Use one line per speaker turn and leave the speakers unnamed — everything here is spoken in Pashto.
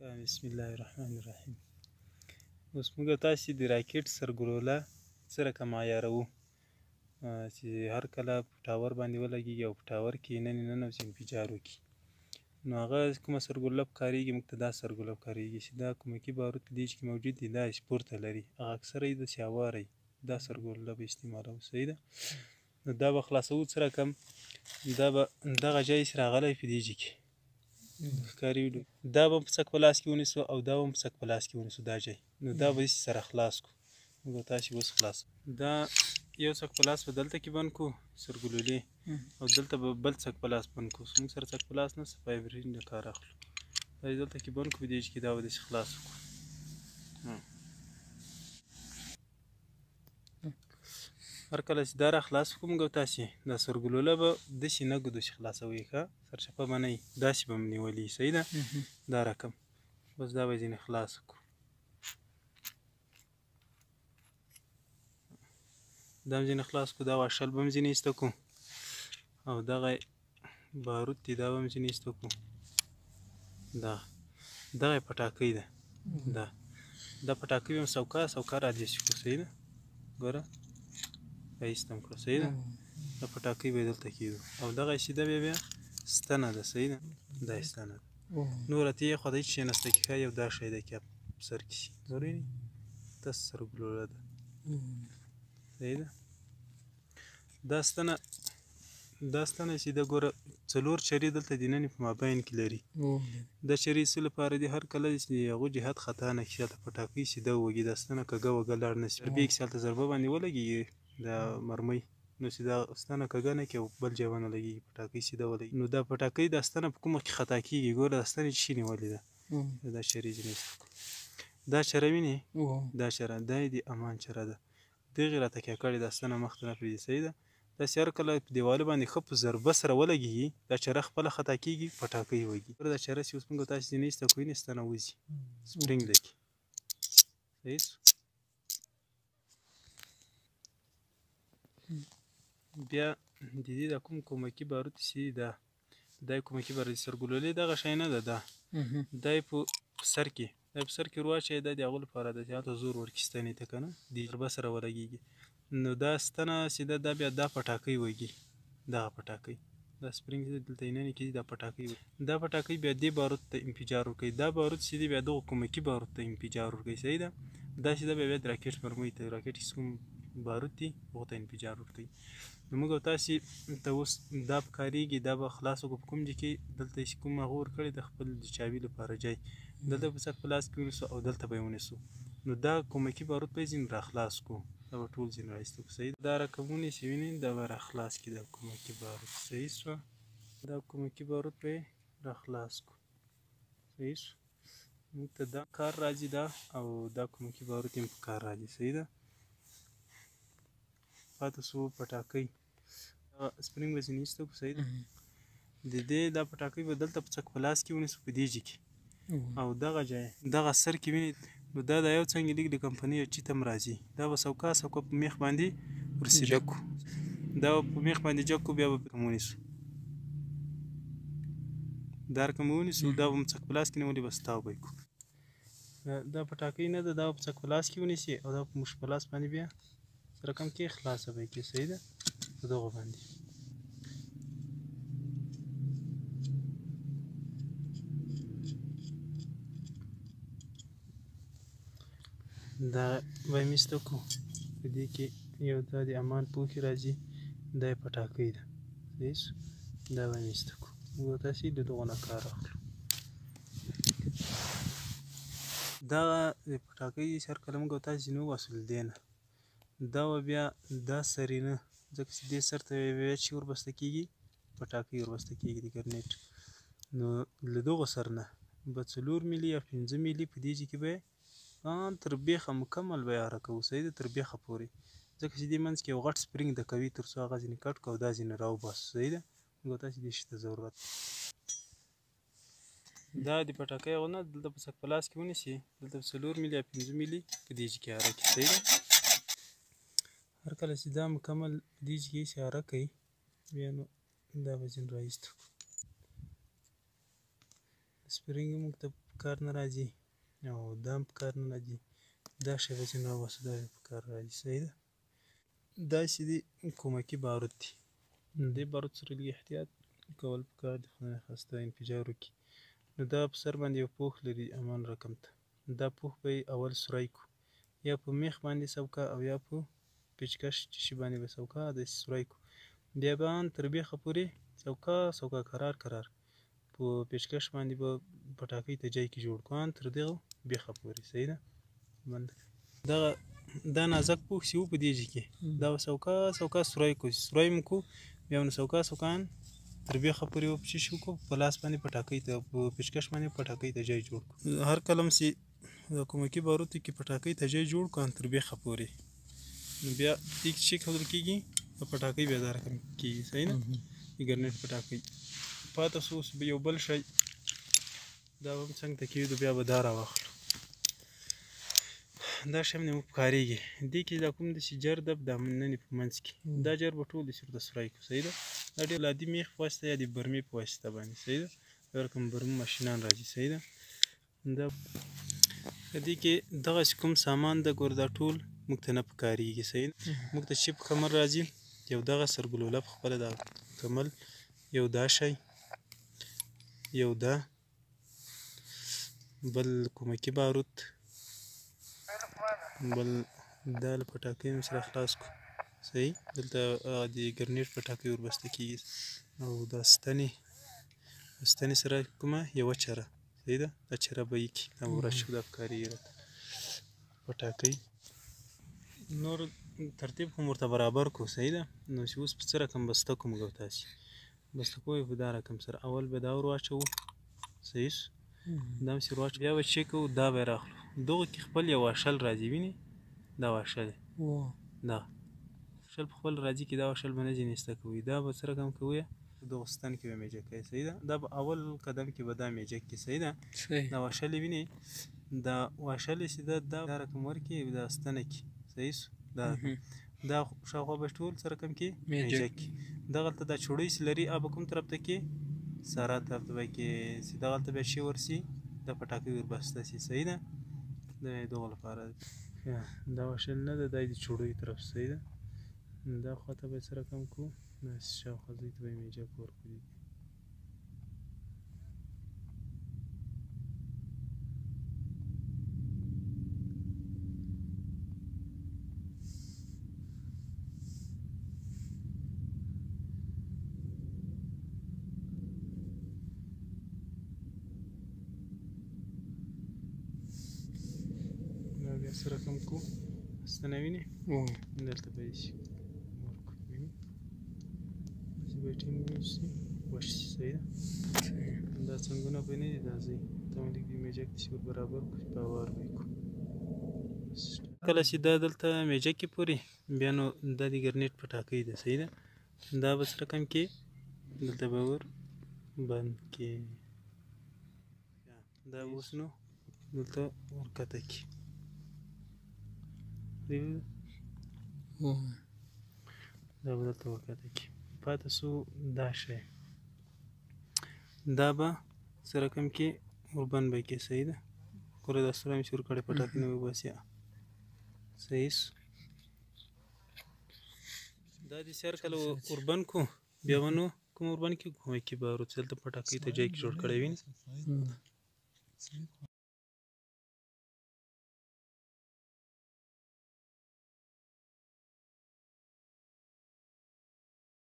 بسم الله الرحمن الرحیم. اوس موږ تاسې د راکټ سرګلوله څه رقم عیاروو چې هر کله په ټاور باندې ولګېږي او په ټاور کې ننوځي انفجار وکړي. نو هغه کومه سرګلوله پکارېږي؟ موږ ته دا سرګلوله پکارېږي چې دا کومکي بارود په دې کې موجود دي، دا چې پورته لري هغه اکثره یې داسې هواره وي، دا سرګلوله به استعمالوو. صحیح ده؟ نو دا به خلاصوو څه رقم؟ دا به دغه ځای چې راغلی په دې کې ښکاري، دا به په څک په لاس کې ونیسو او دا به په څک په لاس کې ونیسو دا ځای. نو دا به سره خلاص کړو. موږ تاسې اوس خلاص دا یو څک په لاس به دلته کې بند کړو سرګلولې، او دلته به بل څک په لاس بند کړو. موږ سره څک په لاس نشته، فایبرین د کار اخلو. دا دلته کې بند کړو، په دې کې دا به داسې خلاص کړو. هر کله چې دا را خلاص کړو موږ تاسې دا سرګلوله به داسې نه ږدو چې خلاصوي، ښه سرچپه به نه وي، داسې به م نیولي. صحیح ده؟ دا رقم بس دا به یې ځینې خلاص کړو. دا هم ځینې خلاص کړو، دا واشل به هم ځینې ایسته کړو، او دغه بارود دی دا به هم ځینې ایسته کړو. دغه پټاکۍ ده، دا پټاکۍ به هم سوکه را داسې کړو. صحیح ده؟ ګوره ایسته م کړه. صحیح ده؟ دا پټاکۍ به یې دلته کېږدو، او دغه سیده بیا ستنه ده. صحیح ده؟ دا یې ستنه ده. نور ته یې خدای کښېنسته کې ښایي، او دا شی دی کې په سر کې شي. وینې داسې سرګلوله ده. صحیح ده؟ دا ستنه چې ده ګوره 4 چرې دلته دننه په مابین کې لري. دا چرې څه لپاره دي؟ هر کله چې د هغو جهت خطا نه کړي، هلته پټاکۍ سیده ووږي، دا ستنه کږه وږه لاړ نه شي. ضربې چې هلته ضربه باندې ولګېږي دا مرمۍ، نو چې دا ستنه کږه نه کړي او بل ځای ونه لګېږي، پټاکۍ سیده ولګي. نو دا پټاکۍ دا ستنه په کومه کې خطا کېږي؟ ګوره دا ستنې چې نیولې ده، دا چرې ځینې ایسته کړو. دا چره وینې؟ دا چره دا یې د امان چره ده. دغې را تکیه کړې، دا ستنه مخته نه پرېږدي. صحیح ده؟ داسې هر کله په دیواله باندې ښه په ضربه سره ولګېږي، دا چره خپله خطا کېږي، پټاکۍ وږي. دا چره چې اوس موږ تاسې ځینې ایسته کړو، وینې ستنه وځي، سپرینګ دی کې. صحیح شو؟ بیا د دې دا کوم کومکي بارود چې دا یې کومکي بارود سرګلولې دغه شی نه ده، دا یې په سر کې ور واچوئ. دا د هغو لپاره ده چې هلته زور ورکړي ستنې ته، که نه د ضربه سره ولګېږي. نو دا ستنه چې ده دا بیا دا پټاکۍ وږي، دغه پټاکۍ دا سپرینګ دلته یې ننه کېږي، دا پټاکۍ وږي. دا پټاکۍ بیا دې بارود ته انفجار ورکوي. دا بارود چې دی بیا دغو کومکي بارود ته انفجار ورکوي. صحیح ده؟ دا چې ده بیا د راکټ مرمۍ ته، راکټ چې کوم بارود دي هغو ته انفجار ورکوي. نو موږ تاسې ته اوس دا پکارېږي، دا به خلاص وکړو په کوم ځای کې دلته چې کوم هغه ورکړی د خپل د چاوي لپاره ځای، دلته به څک په لاس کې ونیسو او دلته به یې ونیسو. نو دا کومکي بارود به یې ځینې را خلاص کړو، دا به ټول ځینې را ایسته کړو. صحیح ده؟ دا رقم ونیسئ، وینئ دا به را خلاص کړي دا کومکي بارود. صحیح شوه؟ دا کومکي بارود به یې را خلاص کړو. صحیح شو؟ موږ ته دا کار راځي، دا او دا کومکي بارود یې هم په کار راځي. صحیح ده؟ پاتې شو پټاکۍ، سپرینګ به ځینې ایسته کړو. صحیح ده؟ د دې دا پټاکۍ به دلته په څک په لاس کې ونیسو په دې ځای کې، او دغه ځای دغه سر کې وینئ، نو دا د یو څنګه لیک د کمپنۍ چیته هم راځي. دا به سوکه په میخ باندې ورسېده کړو، دا به په میخ باندې جګ کړو، بیا به ونیسو، دا رقم ونیسو، دا به م څک په لاس کې نیولې، بس تاو به یې کړو. دا پټاکۍ نه ده، دا به په څک په لاس کې ونیسئ، او دا په مش په لاس باندې بیا څه رقم کې خلاصه به یې کړي. صحیح ده؟ په دغو باندې دا به یې ایسته کړو. په دې کې یو دا د امان پوښي راځي، دا یې پټاکۍ ده. صحیح شو؟ دا به یې ایسته کړو. موږ تاسې د دغو نه کار اخلو. دغه د پټاکۍ چې هر کله موږ تاسې ځینې وباسو له دې نه، دا به بیا دا سرېنه، ځکه چې دې سر ته بیا چې وربسته کېږي، پټاکۍ وربسته کېږي د ګرنیټ. نو له دغو سر نه به 4 میلي یا 5 میلي په دې ځای کې به یې تر بیخه مکمل به یې اره کوو. صحیح ده؟ تر بیخه پورې، ځکه چې دې منځ کې یو غټ سپرینګ ده کوي، تر څو هغه ځینې کټ کړو او دا ځینې را وباسو. صحیح ده؟ موږ تاسې دې شي ته ضرورت دا د پټاکۍ هغه نه، دلته په څک په لاس کې ونیسئ، دلته په 4 میلي یا 5 میلي په دې ځای کې اره کړي. صحیح ده؟ هر کله چې دا مکمل په دې ځای کې اره کوي، بیا نو دا به ځینې را ایسته کړو. سپرینګ موږ ته په کار نه راځي او دا هم په کار نه راځي. دا شی به ځینې راوباسو دا بیا په کار راځي. صحیح ده. داسې دي کومکي باروت دي. دې باروت سره لږ احتیاط کول پکار دي، خدای نخواسته انفجار وکړي. نو دا په سر باندې یو پوښ لري امان رقم ته. دا پوښ به یې اول سوری کړو، یا په میخ باندې سوکه او یا په پیچکش شي باندې به سوکه داسې سوری کړو. بیا به ان تر بیخه پورې سوکه کرار په پیچکش باندې به پټاکۍ ته جای کې جوړ کړو، ان تر دغه بیخه پورې. صحیح ده. دغه دا نازک پوښ چې و په دې ځای کې دا به سوکه سوری کړو. سوری مو کړو بیا نو سوکه ان تر بیخه پورې به څه شي وکړو، په لاس باندې پټاکۍ ته په پیچکش باندې پټاکۍ ته جای جوړ کړو. هر کله چې د کومکي باروتو کې پټاکۍ ته جای جوړ کړو ان تر بیخه پورې، نو بیا دې کې چې ښودل کېږي په پټاکۍ بیا دا رقم کېږي. صحیح ده. د ګرنیټ پټاکۍ پاته سو اوس یو بل شی دا به هم څنګ ته کېږدو، بیا به دا راواخلو. دا شی هم مو پکارېږي. دې کې دا کوم داسې جر دب دا نن په منځ کې دا جر به ټول داسې ورته سوری کړو. صحیح ده. دا ډېر عادي میخ په واسطه یا د برمې په واسطه باندې. صحیح ده. یو رقم برمې ماشینان راځي. صحیح ده. دا په دې کې دغسې کوم سامان ده ګوره دا ټول موږ ته نه پکارېږي. صحیح ده. موږ ته چې په کمر راځي یو دغه سرګلوله په خپله دا کمل، یو دا شی، یو دا بل کومکي باروت، بل دا له پټاکۍ مې سره خلاص کړو. صحیح. دلته د ګرنیټ پټاکۍ وربسته کېږي او دا ستنې سره کومه یوه چره. صحیح ده. دا چره به یې کړي دا به ورش شو دا پکارېږي راته پټاکۍ. نور ترتیب خو مو ورته برابر کړو. صحیح ده. نو چې اوس په څه رقم بسته کړو موږ او تاسې بسته کوو په دا رقم سره. اول به دا ور واچوو. صحیح شو. دا هم چې ور واچوو بیا به چې کوو دا به یې راخلو. دغو کې خپل یو واښل راځي. وینې دا واښل دا واښل په خپل راځي کې دا واښل به نه ځینې ایسته کوئ. دا به څه رقم کوئ دغو ستن کې به میجه کوئ. صحیح ده. دا به اول قدم کې به دا میجه کړي. صحیح ده. دا واښل یې وینې دا واښل یې چې دا رقم ورکړي دا ستنه کې. صحیح شو. دا شاوخوا به ټول څه رقم کې میجه کړي. دغلته دا چوړۍ چې لري هغه به کوم طرف ته کې ساره طرف ته به کې چې دغلته بیا شی ورسي دا پټاکۍ وربسته سي. صحیح ده. دا دغو لپاره دا واښل نه ده دا د چوړیو طرف. صحیح ده. دا خواته به څه رقم کړو داسې شاوخوا ځای ته به یې میجه کړو ورپورې. بیا څه رقم کړو ستنه وینې دلته به یې شي ورکړو. وینې داسې به یې ټینګ ونیسي وش شي. صحیح ده. دا څنګونه به نه دي دا ځای ته هم لږ دې میجه کړي چې ور برابر کړو چې په هوار به یې کړو. کله چې دا دلته میجه کې پورې بیا نو دا د ګرنیټ پټاکۍ ده. صحیح ده. دا به څه رقم کې دلته به ور بند کې دا اوس نو دلته ورکته کړي. دا به دلته ورکته کړي. پاته سو دا شی دا به څه رقم کې وربند به یې کړي. صحیح ده. ګوره دا سوری مې چې ورکړی پټاکۍ نه وباسي. صحیح شو. دا داسې هر کله وربند کړو بیا به نو کوم وربند کړي کومکي باروت چې دلته پټاکۍ ته جای کې جوړ کړی وینې